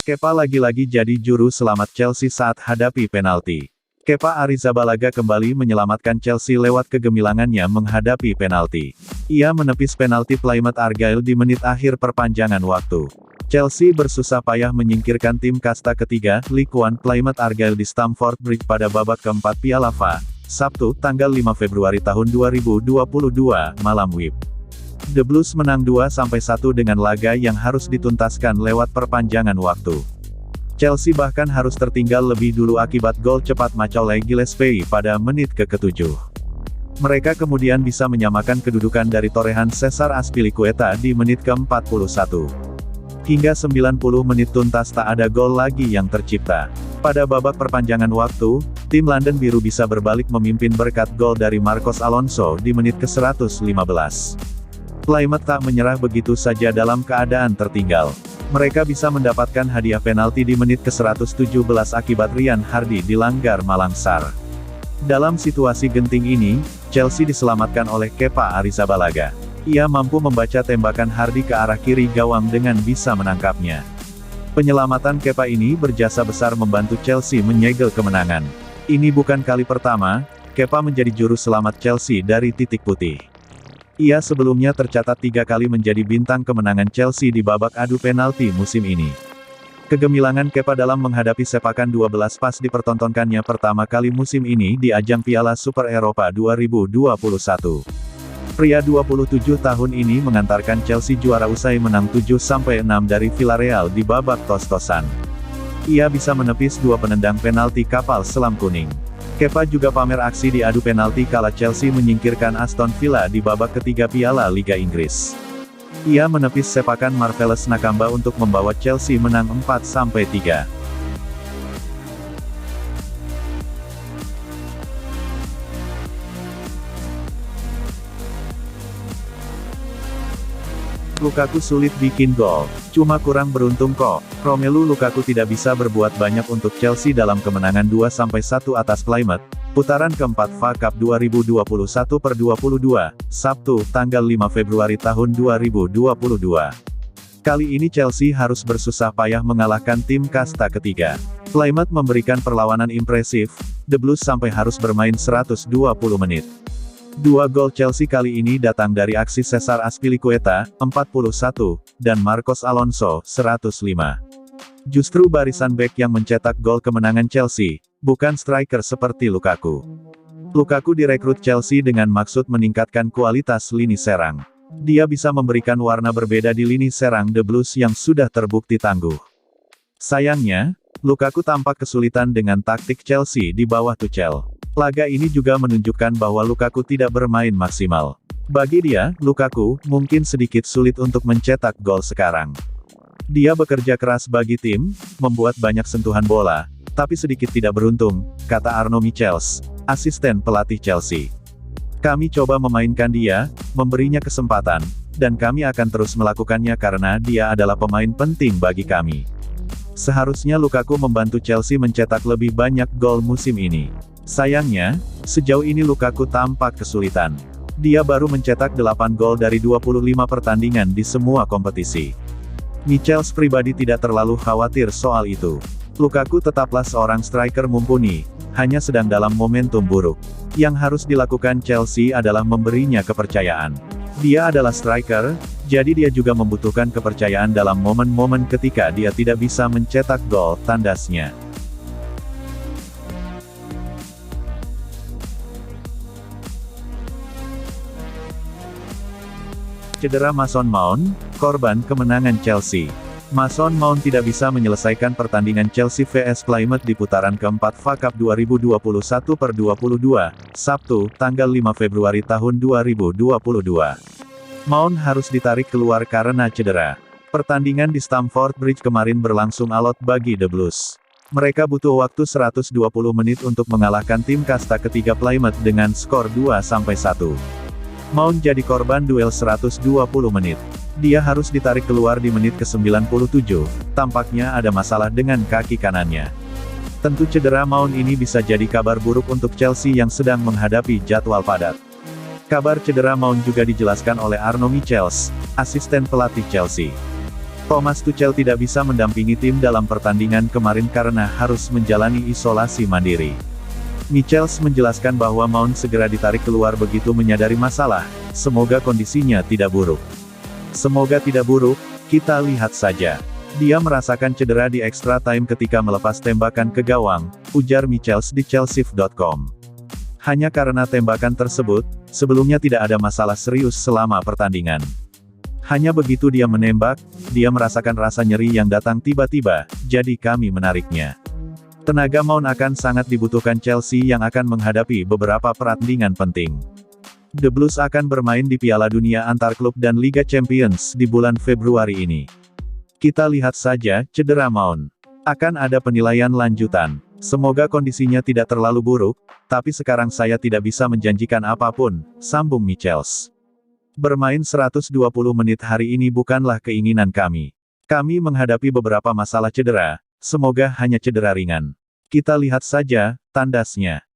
Kepa lagi-lagi jadi juru selamat Chelsea saat hadapi penalti. Kepa Arrizabalaga kembali menyelamatkan Chelsea lewat kegemilangannya menghadapi penalti. Ia menepis penalti Plymouth Argyle di menit akhir perpanjangan waktu. Chelsea bersusah payah menyingkirkan tim kasta ketiga, League One Plymouth Argyle di Stamford Bridge pada babak keempat Piala FA, Sabtu, tanggal 5 Februari tahun 2022, malam WIB. The Blues menang 2-1 dengan laga yang harus dituntaskan lewat perpanjangan waktu. Chelsea bahkan harus tertinggal lebih dulu akibat gol cepat Macaulay Gillespie pada menit ke-7. Mereka kemudian bisa menyamakan kedudukan dari torehan Cesar Azpilicueta di menit ke-41. Hingga 90 menit tuntas tak ada gol lagi yang tercipta. Pada babak perpanjangan waktu, tim London Biru bisa berbalik memimpin berkat gol dari Marcos Alonso di menit ke-115. Plymouth tak menyerah begitu saja dalam keadaan tertinggal. Mereka bisa mendapatkan hadiah penalti di menit ke-117 akibat Ryan Hardy dilanggar Malangsar. Dalam situasi genting ini, Chelsea diselamatkan oleh Kepa Arrizabalaga. Ia mampu membaca tembakan Hardy ke arah kiri gawang dengan bisa menangkapnya. Penyelamatan Kepa ini berjasa besar membantu Chelsea menyegel kemenangan. Ini bukan kali pertama, Kepa menjadi juru selamat Chelsea dari titik putih. Ia sebelumnya tercatat 3 kali menjadi bintang kemenangan Chelsea di babak adu penalti musim ini. Kegemilangan Kepa dalam menghadapi sepakan 12 pas dipertontonkannya pertama kali musim ini di ajang Piala Super Eropa 2021. Pria 27 tahun ini mengantarkan Chelsea juara usai menang 7-6 dari Villarreal di babak tos-tosan. Ia bisa menepis 2 penendang penalti kapal selam kuning. Kepa juga pamer aksi di adu penalti kala Chelsea menyingkirkan Aston Villa di babak ketiga Piala Liga Inggris. Ia menepis sepakan Marvelous Nakamba untuk membawa Chelsea menang 4-3. Lukaku sulit bikin gol, cuma kurang beruntung kok. Romelu Lukaku tidak bisa berbuat banyak untuk Chelsea dalam kemenangan 2-1 atas Plymouth, putaran keempat FA Cup 2021/22, Sabtu, tanggal 5 Februari tahun 2022. Kali ini Chelsea harus bersusah payah mengalahkan tim kasta ketiga. Plymouth memberikan perlawanan impresif, The Blues sampai harus bermain 120 menit. 2 gol Chelsea kali ini datang dari aksi Cesar Azpilicueta, 41, dan Marcos Alonso, 105. Justru barisan bek yang mencetak gol kemenangan Chelsea, bukan striker seperti Lukaku. Lukaku direkrut Chelsea dengan maksud meningkatkan kualitas lini serang. Dia bisa memberikan warna berbeda di lini serang The Blues yang sudah terbukti tangguh. Sayangnya, Lukaku tampak kesulitan dengan taktik Chelsea di bawah Tuchel. Laga ini juga menunjukkan bahwa Lukaku tidak bermain maksimal. Bagi dia, Lukaku mungkin sedikit sulit untuk mencetak gol sekarang. Dia bekerja keras bagi tim, membuat banyak sentuhan bola, tapi sedikit tidak beruntung, kata Arno Michels, asisten pelatih Chelsea. Kami coba memainkan dia, memberinya kesempatan, dan kami akan terus melakukannya karena dia adalah pemain penting bagi kami. Seharusnya Lukaku membantu Chelsea mencetak lebih banyak gol musim ini. Sayangnya, sejauh ini Lukaku tampak kesulitan. Dia baru mencetak 8 gol dari 25 pertandingan di semua kompetisi. Michels pribadi tidak terlalu khawatir soal itu. Lukaku tetaplah seorang striker mumpuni, hanya sedang dalam momentum buruk. Yang harus dilakukan Chelsea adalah memberinya kepercayaan. Dia adalah striker, jadi dia juga membutuhkan kepercayaan dalam momen-momen ketika dia tidak bisa mencetak gol, tandasnya. Cedera Mason Mount, korban kemenangan Chelsea. Mason Mount tidak bisa menyelesaikan pertandingan Chelsea vs Plymouth di putaran keempat FA Cup 2021/22, Sabtu, tanggal 5 Februari tahun 2022. Mount harus ditarik keluar karena cedera. Pertandingan di Stamford Bridge kemarin berlangsung alot bagi The Blues. Mereka butuh waktu 120 menit untuk mengalahkan tim kasta ketiga Plymouth dengan skor 2-1. Mount jadi korban duel 120 menit. Dia harus ditarik keluar di menit ke-97, tampaknya ada masalah dengan kaki kanannya. Tentu cedera Mount ini bisa jadi kabar buruk untuk Chelsea yang sedang menghadapi jadwal padat. Kabar cedera Mount juga dijelaskan oleh Arno Michels, asisten pelatih Chelsea. Thomas Tuchel tidak bisa mendampingi tim dalam pertandingan kemarin karena harus menjalani isolasi mandiri. Michels menjelaskan bahwa Mount segera ditarik keluar begitu menyadari masalah, semoga kondisinya tidak buruk. Semoga tidak buruk, kita lihat saja. Dia merasakan cedera di extra time ketika melepas tembakan ke gawang, ujar Michels di Chelsea.com. Hanya karena tembakan tersebut, sebelumnya tidak ada masalah serius selama pertandingan. Hanya begitu dia menembak, dia merasakan rasa nyeri yang datang tiba-tiba, jadi kami menariknya. Tenaga Mount akan sangat dibutuhkan Chelsea yang akan menghadapi beberapa pertandingan penting. The Blues akan bermain di Piala Dunia antar klub dan Liga Champions di bulan Februari ini. Kita lihat saja cedera Mount. Akan ada penilaian lanjutan. Semoga kondisinya tidak terlalu buruk, tapi sekarang saya tidak bisa menjanjikan apapun, sambung Michels. Bermain 120 menit hari ini bukanlah keinginan kami. Kami menghadapi beberapa masalah cedera, semoga hanya cedera ringan. Kita lihat saja, tandasnya.